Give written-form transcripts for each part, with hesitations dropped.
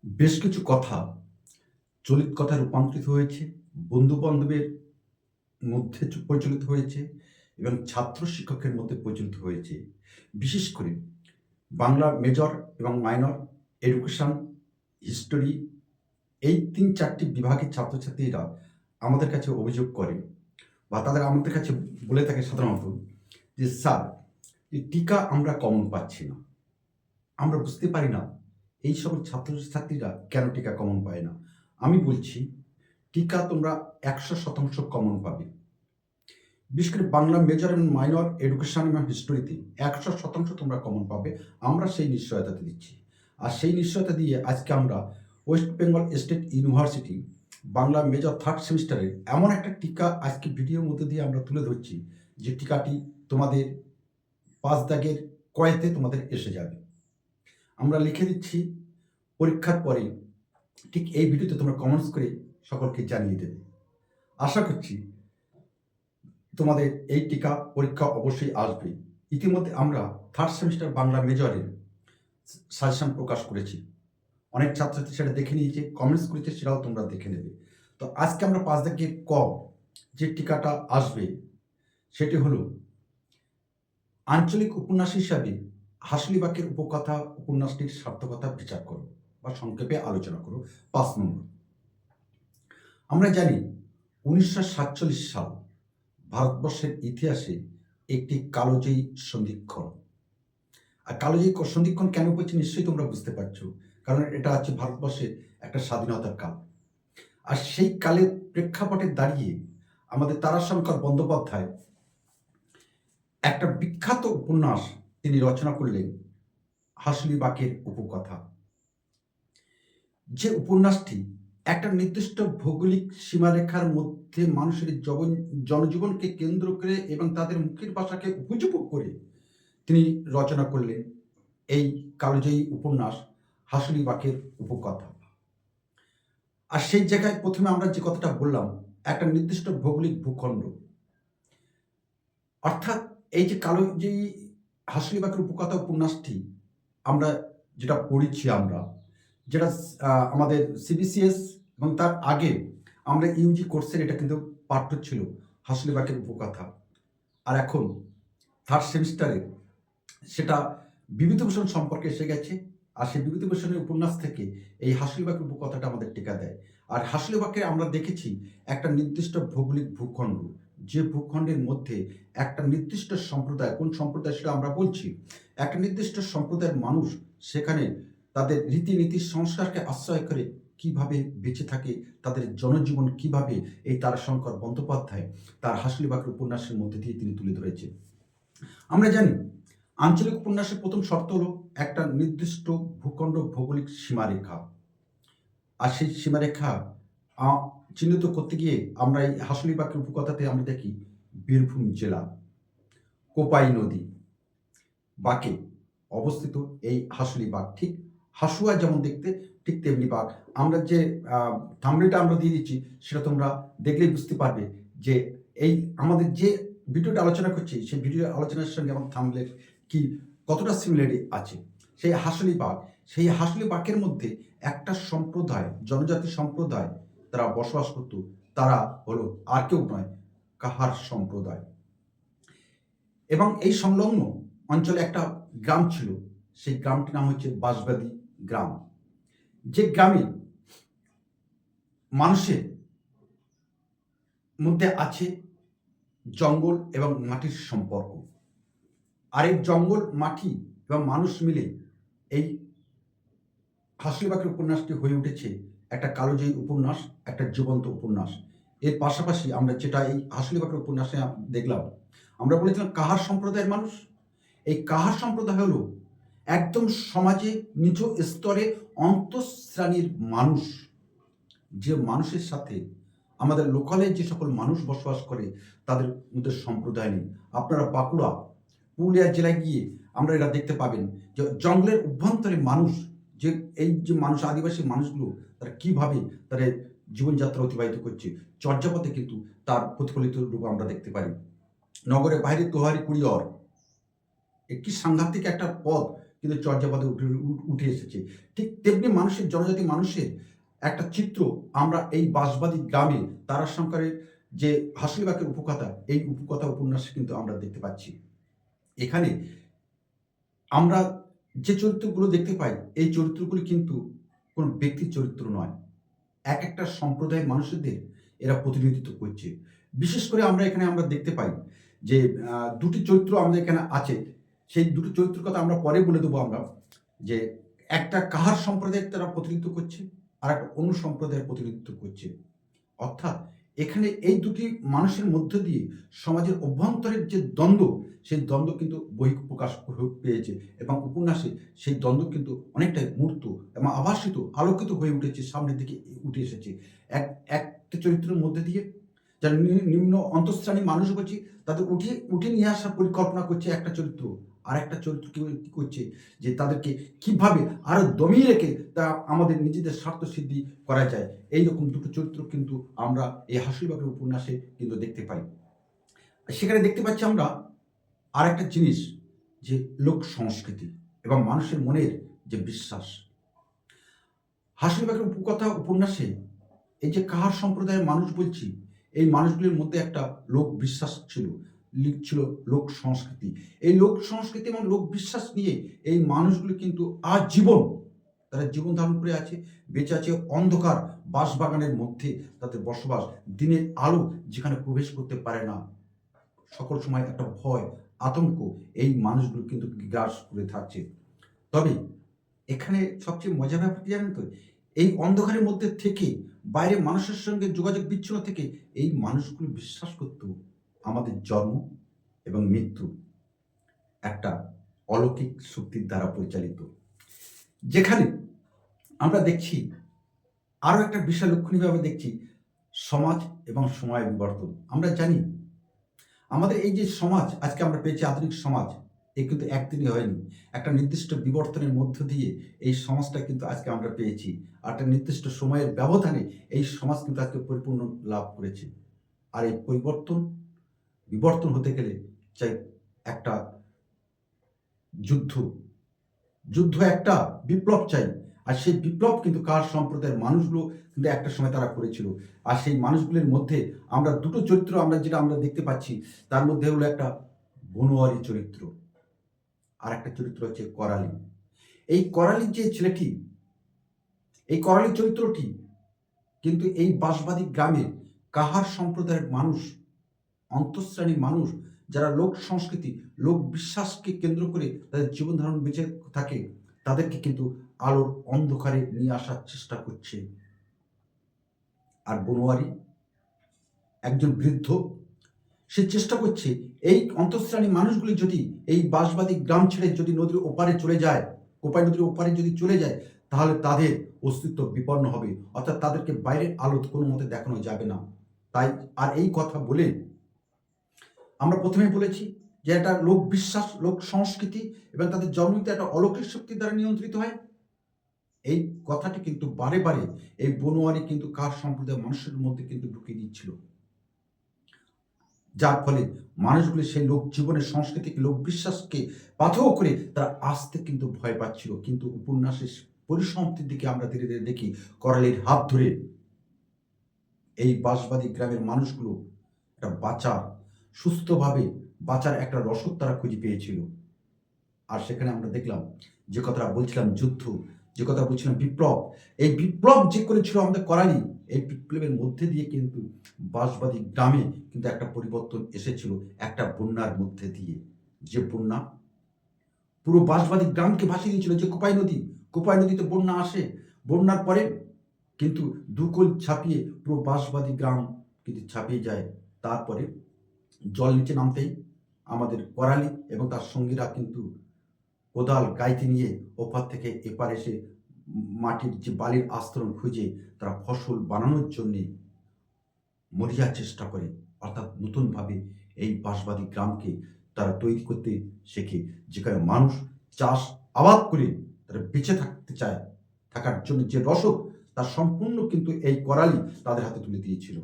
বেশ কিছু কথা চলিত কথায় রূপান্তরিত হয়েছে, বন্ধু-বান্ধবের মধ্যে প্রচলিত হয়েছে এবং ছাত্র শিক্ষকের মধ্যে প্রচলিত হয়েছে। বিশেষ করে বাংলা মেজর এবং মাইনর, এডুকেশন, হিস্টোরি এই ৩-৪ টি বিভাগের ছাত্রছাত্রীরা আমাদের কাছে অভিযোগ করে বা তাদের আমাদের কাছে বলে থাকে সাধারণত যে, "স্যার, এই টিকা আমরা কমন পাচ্ছি না। আমরা বুঝতে পারি না এই সকল ছাত্রছাত্রীরা কেন টিকা কমন পায় না।" আমি বলছি, টিকা তোমরা ১০০% কমন পাবে। বিশেষ করে বাংলা মেজর এবং মাইনর, এডুকেশন এবং হিস্ট্রিতে ১০০% তোমরা কমন পাবে। আমরা সেই নিশ্চয়তাটা দিচ্ছি। আর সেই নিশ্চয়তা দিয়ে আজকে আমরা West Bengal state university Bangla major 3rd সেমিস্টারের এমন একটা টিকা আজকে ভিডিওর মধ্যে দিয়ে আমরা তুলে ধরছি, যে টিকাটি তোমাদের ৫ দাগের কয়েতে তোমাদের এসে যাবে। আমরা লিখে দিচ্ছি, পরীক্ষার পরে ঠিক এই ভিডিওতে তোমরা কমেন্টস করে সকলকে জানিয়ে দেবে। আশা করছি তোমাদের এই টিকা পরীক্ষা অবশ্যই আসবে। ইতিমধ্যে আমরা 3rd সেমিস্টার বাংলা মেজরের সাজেশন প্রকাশ করেছি। অনেক ছাত্রছাত্রী সেটা দেখে নিয়েছে, কমেন্টস করেছে, সেটাও তোমরা দেখে নেবে। তো আজকে আমরা ৫ দাগের ক যে টিকাটা আসবে সেটি হলো আঞ্চলিক উপন্যাস হিসাবে হাসলিবাকের উপকথা উপন্যাসটির সার্থকতা বিচার করো বা সংক্ষেপে আলোচনা করো। ৫ নম্বর, আমরা জানি ১৯৪৭ সাল ভারতবর্ষের ইতিহাসে একটি কালোজয়ী সন্ধিক্ষণ। আর কালোজয়ী সন্ধিক্ষণ কেন বলছি নিশ্চয়ই তোমরা বুঝতে পারছো, কারণ এটা হচ্ছে ভারতবর্ষের একটা স্বাধীনতার কাল। আর সেই কালের প্রেক্ষাপটে দাঁড়িয়ে আমাদের তারাশঙ্কর বন্দ্যোপাধ্যায় একটা বিখ্যাত উপন্যাস তিনি রচনা করলেন, হাসলিবাকের উপকথা। যে উপন্যাসটি একটা নির্দিষ্ট ভৌগোলিক সীমারেখার মধ্যে মানুষের জনজীবনকে কেন্দ্র করে এবং তাদের মুখের ভাষাকে উপযোগ করে তিনি রচনা করলেন এই কালজয়ী উপন্যাস হাসলিবাকের উপকথা। আর সেই জায়গায় প্রথমে আমরা যে কথাটা বললাম, একটা নির্দিষ্ট ভৌগোলিক ভূখণ্ড, অর্থাৎ এই যে কালজয়ী হাসলিবাকের উপকথা উপন্যাসটি আমরা যেটা পড়েছি, আমরা যেটা আমাদের সিবিসিএস এবং তার আগে আমরা ইউজি কোর্সের এটা কিন্তু পাঠ্য ছিল হাসলিবাকের উপকথা। আর এখন 3rd সেমিস্টারে সেটা বিভূতিভূষণ সম্পর্কে এসে গেছে। আর সেই বিভূতিভূষণের উপন্যাস থেকে এই হাসলিবাকের উপকথাটা আমাদের টিকা দেয়। আর হাসলিবাকে আমরা দেখেছি একটা নির্দিষ্ট ভৌগোলিক ভূখণ্ড, যে ভূখণ্ডের মধ্যে একটা নির্দিষ্ট সম্প্রদায়, কোন সম্প্রদায় সেটা আমরা বলছি, একটা নির্দিষ্ট সম্প্রদায়ের মানুষ সেখানে তাদের রীতিনীতি সংস্কারকে আশ্রয় করে কিভাবে বেঁচে থাকে, তাদের জনজীবন কিভাবে এই তারাশঙ্কর বন্দ্যোপাধ্যায় তার হাসলিবাকের উপন্যাসের মধ্যে দিয়ে তিনি তুলে ধরেছে। আমরা জানি আঞ্চলিক উপন্যাসের প্রথম শর্ত হলো একটা নির্দিষ্ট ভূখণ্ড ভৌগোলিক সীমারেখা। আর সেই সীমারেখা চিহ্নিত করতে গিয়ে আমরা এই হাসলিবাকের উপকথাতে আমরা দেখি বীরভূম জেলা, কোপাই নদী বাঁকে অবস্থিত এই হাসলিবাগ। ঠিক হাসুয়া যেমন দেখতে, ঠিক তেমনি বাঘ। আমরা যে থাম্বনেলটা আমরা দিয়ে দিচ্ছি সেটা তোমরা দেখলেই বুঝতে পারবে যে এই আমাদের যে ভিডিওটা আলোচনা করছি সেই ভিডিও আলোচনার সঙ্গে আমার থাম্বনেলের কি কতটা সিমিলারিটি আছে। সেই হাসলিবাগের মধ্যে একটা সম্প্রদায়, জনজাতি সম্প্রদায় তারা বসবাস করত। তারা হলো আর কেউ নয়, কাহার সম্প্রদায়। এবং এই সংলগ্ন অঞ্চলে একটা গ্রাম ছিল, সেই গ্রামটির নাম হচ্ছে বাঁশবাদী গ্রাম। যে গ্রামে মানুষের মধ্যে আছে জঙ্গল এবং মাটির সম্পর্ক। আর এই জঙ্গল, মাটি এবং মানুষ মিলে এই হাসলিবাকের উপন্যাসটি হয়ে উঠেছে একটা কালোজয়ী উপন্যাস, একটা জীবন্ত উপন্যাস। এর পাশাপাশি আমরা যেটা এই হাসলিবাকের উপন্যাসে দেখলাম, আমরা বলেছিলাম কাহার সম্প্রদায়ের মানুষ। এই কাহার সম্প্রদায় হলো একদম সমাজে নিজ স্তরে অন্তঃশ্রেণীর মানুষ, যে মানুষের সাথে আমাদের লোকালে যে সকল মানুষ বসবাস করে তাদের মধ্যে সম্প্রদায় নেই। আপনারা বাঁকুড়া, পুরুলিয়া জেলায় গিয়ে আমরা এটা দেখতে পাবেন যে জঙ্গলের অভ্যন্তরে মানুষ, যে এই যে মানুষ, আদিবাসী মানুষগুলো তারা কীভাবে তাদের জীবনযাত্রা অতিবাহিত করছে, চর্যাপদে কিন্তু তার প্রতিফলিত রূপ আমরা দেখতে পারি। নগরের বাইরে তোহারি কুড়িয়র, একটি সাংঘাতিক একটা পদ কিন্তু চর্যাপদে উঠে এসেছে। ঠিক তেমনি জনজাতি মানুষের একটা চিত্র আমরা এই বাঁশবাড়ি গ্রামে তারাশঙ্করের যে হাসিবাকের উপকথা, এই উপকথা উপন্যাসে কিন্তু আমরা দেখতে পাচ্ছি। এখানে আমরা যে চরিত্রগুলো দেখতে পাই, এই চরিত্রগুলি কিন্তু কোনো ব্যক্তির চরিত্র নয়। একটা সম্প্রদায়ের মানুষদের এরা প্রতিনিধিত্ব করছে। বিশেষ করে আমরা দেখতে পাই যে দুটি চরিত্র আমাদের এখানে আছে। সেই দুটি চরিত্রের কথা আমরা পরে বলে দেবো আমরা, যে একটা কাহার সম্প্রদায়ের তারা প্রতিনিধিত্ব করছে, আর একটা অন্য সম্প্রদায়ের প্রতিনিধিত্ব করছে। অর্থাৎ এখানে এই দুটি মানুষের মধ্য দিয়ে সমাজের অভ্যন্তরের যে দ্বন্দ্ব, সেই দ্বন্দ্ব কিন্তু বহিঃপ্রকাশ পেয়েছে এবং উপন্যাসে সেই দ্বন্দ্ব কিন্তু অনেকটাই মূর্ত এবং আভাসিত, আলোকিত হয়ে উঠেছে, সামনের দিকে উঠে এসেছে। একটা চরিত্রের মধ্যে দিয়ে যারা নিম্ন অন্তঃশ্রেণীর মানুষ বলছি, তাদের উঠে নিয়ে আসার পরিকল্পনা করছে একটা চরিত্র। আর একটা চরিত্র কি করছে, যে তাদেরকে কিভাবে আরো দমিয়ে রেখে তা আমাদের নিজেদের স্বার্থ সিদ্ধি করা যায়। এইরকম দুটো চরিত্র কিন্তু আমরা এই হাসিবাগের উপন্যাসে কিন্তু দেখতে পাই। সেখানে দেখতে পাচ্ছি আমরা আর একটা জিনিস, যে লোক সংস্কৃতি এবং মানুষের মনের যে বিশ্বাস। হাসিবাগের উপকথা উপন্যাসে এই যে কাহার সম্প্রদায়ের মানুষ বলছি, এই মানুষগুলির মধ্যে একটা লোক বিশ্বাস ছিল, ছিল লোক সংস্কৃতি। এই লোক সংস্কৃতি এবং লোক বিশ্বাস নিয়ে এই মানুষগুলি কিন্তু আজীবন তারা জীবন ধারণ করে আছে, বেঁচে আছে। অন্ধকার বাঁশবাগানের মধ্যে তাদের বসবাস, দিনের আলো যেখানে প্রবেশ করতে পারে না, সকল সময় একটা ভয়, আতঙ্ক এই মানুষগুলো কিন্তু গ্রাস করে থাকছে। তবে এখানে সবচেয়ে মজার ব্যাপার কি জানেন তো, এই অন্ধকারের মধ্যে থেকে বাইরে মানুষের সঙ্গে যোগাযোগ বিচ্ছিন্ন থেকে এই মানুষগুলো বিশ্বাস করত আমাদের জন্ম এবং মৃত্যু একটা অলৌকিক শক্তির দ্বারা পরিচালিত। যেখানে আমরা দেখছি আরো একটা বিষয় লক্ষণীয়ভাবে দেখছি, সমাজ এবং সময় বিবর্তন। আমরা জানি আমাদের এই যে সমাজ আজকে আমরা পেয়েছি, আধুনিক সমাজ, এ কিন্তু একদিনই হয়নি। একটা নির্দিষ্ট বিবর্তনের মধ্য দিয়ে এই সমাজটা কিন্তু আজকে আমরা পেয়েছি। আর একটা নির্দিষ্ট সময়ের ব্যবধানে এই সমাজ কিন্তু আজকে পরিপূর্ণ লাভ করেছে। আর এই বিবর্তন হতে গেলে চাই একটা যুদ্ধ একটা বিপ্লব চাই। আর সেই বিপ্লব কিন্তু কার সম্প্রদায়ের মানুষগুলো কিন্তু একটা সময় তারা করেছিল। আর সেই মানুষগুলোর মধ্যে আমরা দুটো চরিত্র যেটা আমরা দেখতে পাচ্ছি, তার মধ্যে হলো একটা বনোয়ারি চরিত্র, আর একটা চরিত্র হচ্ছে করালি। এই করালির যে ছেলেটি, এই করালি চরিত্রটি কিন্তু এই বাঁশবাড়ি গ্রামে কাহার সম্প্রদায়ের মানুষ, অন্তঃশ্রেণীর মানুষ, যারা লোক সংস্কৃতি, লোক বিশ্বাসকে কেন্দ্র করে তাদের জীবন ধারণ বেঁচে থাকে, তাদেরকে কিন্তু আলোর অন্ধকারে নিয়ে আসার চেষ্টা করছে। আর বনোয়ারি একজন বৃদ্ধ, সে চেষ্টা করছে এই অন্তঃশ্রেণী মানুষগুলি যদি এই বাঁশবাড়ি গ্রাম ছেড়ে যদি নদীর ওপারে চলে যায়, কোপাই নদীর ওপারে যদি চলে যায়, তাহলে তাদের অস্তিত্ব বিপন্ন হবে। অর্থাৎ তাদেরকে বাইরের আলো কোনো মতে দেখানো যাবে না। তাই আর এই কথা বলে আমরা প্রথমেই বলেছি যে একটা লোক বিশ্বাস, লোক সংস্কৃতি এবং তাদের জন্মতে একটা অলৌকিক শক্তির দ্বারা নিয়ন্ত্রিত হয়। এই কথাটি কিন্তু বারে বারে এই বনোয়ারি কিন্তু কার সম্প্রদায়ের মানুষের মধ্যে কিন্তু ঢুকিয়ে দিচ্ছিল, যার ফলে মানুষগুলি সেই লোক জীবনের সংস্কৃতিকে, লোক বিশ্বাসকে পাথেয় করে তারা আসতে কিন্তু ভয় পাচ্ছিল। কিন্তু উপন্যাসের পরিসমাপ্তির দিকে আমরা ধীরে ধীরে দেখি করালির হাত ধরে এই বাঁশবাড়ি গ্রামের মানুষগুলো একটা সুস্থভাবে বাঁচার একটা রসদ তারা খুঁজে পেয়েছিল। আর সেখানে আমরা দেখলাম যে কথাটা বলছিলাম যুদ্ধ, যে কথা বলছিলাম বিপ্লব, এই বিপ্লব যে করেছিল আমাদের করালি, এই বিপ্লবের মধ্যে দিয়ে কিন্তু বাঁশবাড়ি গ্রামে কিন্তু একটা পরিবর্তন এসেছিল একটা বন্যার মধ্যে দিয়ে। যে বন্যা পুরো বাঁশবাড়ি গ্রামকে ভাসিয়ে দিয়েছিল, যে কোপাই নদীতে বন্যা আসে, বন্যার পরে কিন্তু দুকোল ছাপিয়ে পুরো বাঁশবাড়ি গ্রাম কিন্তু ছাপিয়ে যায়। তারপরে জল নিচে নামতেই আমাদের করালি এবং তার সঙ্গীরা কিন্তু কোদাল গাইতে নিয়ে ওপার থেকে এপার এসে মাটির যে বালির আস্তরণ খুঁজে তারা ফসল বানানোর জন্যে মরিয়ার চেষ্টা করে। অর্থাৎ নতুনভাবে এই বাঁশবাড়ি গ্রামকে তারা তৈরি করতে শেখে, যেখানে মানুষ চাষ আবাদ করে তারা বেঁচে থাকতে চায়, থাকার জন্য যে রসদ তার সম্পূর্ণ কিন্তু এই করালি তাদের হাতে তুলে দিয়েছিল।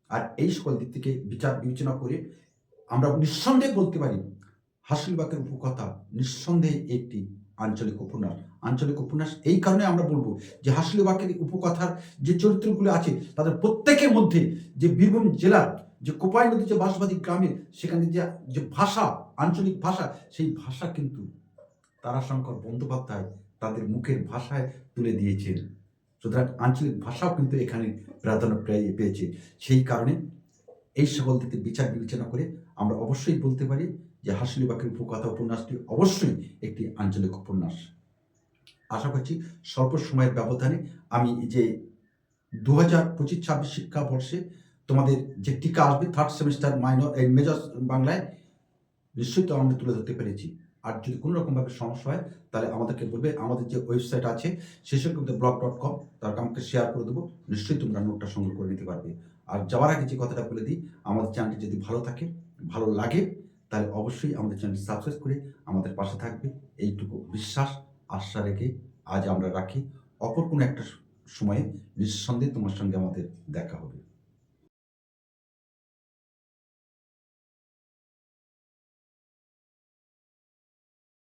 আর এই সকল দিক থেকে বিচার বিবেচনা করে আমরা নিঃসন্দেহে বলতে পারি হাসিলবাগের উপকথা নিঃসন্দেহে একটি আঞ্চলিক উপন্যাস। আঞ্চলিক উপন্যাস এই কারণে আমরা বলবো যে হাসিলবাগের উপকথার যে চরিত্রগুলো আছে তাদের প্রত্যেকের মধ্যে যে বীরভূম জেলার যে কোপাই নদী যে বাঁশবাদী গ্রামে সেখানে যে ভাষা, আঞ্চলিক ভাষা, সেই ভাষা কিন্তু তারাশঙ্কর বন্দ্যোপাধ্যায় তাদের মুখের ভাষায় তুলে দিয়েছেন। সুতরাং আঞ্চলিক ভাষাও কিন্তু এখানে প্রাধান্য পেয়েছে। সেই কারণে এই সকল দিকে বিচার বিবেচনা করে আমরা অবশ্যই বলতে পারি যে হাসিলবাগের উপকথা উপন্যাসটি অবশ্যই একটি আঞ্চলিক উপন্যাস। আশা করছি স্বল্প সময়ের ব্যবধানে আমি যে 2025-26 শিক্ষাবর্ষে তোমাদের যে টিকা আসবে থার্ড সেমিস্টার মাইনর মেজর বাংলায় নিশ্চয়ই তো আমরা তুলে ধরতে পেরেছি। আর যদি কোনো রকমভাবে সমস্যা হয় তাহলে আমাদেরকে বলবে, আমাদের যে ওয়েবসাইট আছে শেষেরকবিতাblog.com তার আমাকে শেয়ার করে দেবো, নিশ্চয়ই তোমরা নোটটা সংগ্রহ করে নিতে পারবে। আর যাওয়ার আগে যে কথাটা বলে দিই, আমাদের চ্যানেলটি যদি ভালো লাগে তাহলে অবশ্যই আমাদের চ্যানেলটি সাবস্ক্রাইব করে আমাদের পাশে থাকবে, এইটুকু বিশ্বাস আশা রেখে আজ আমরা রাখি। অপর কোনো একটা সময়ে নিঃসন্দেহে তোমার সঙ্গে আমাদের দেখা হবে।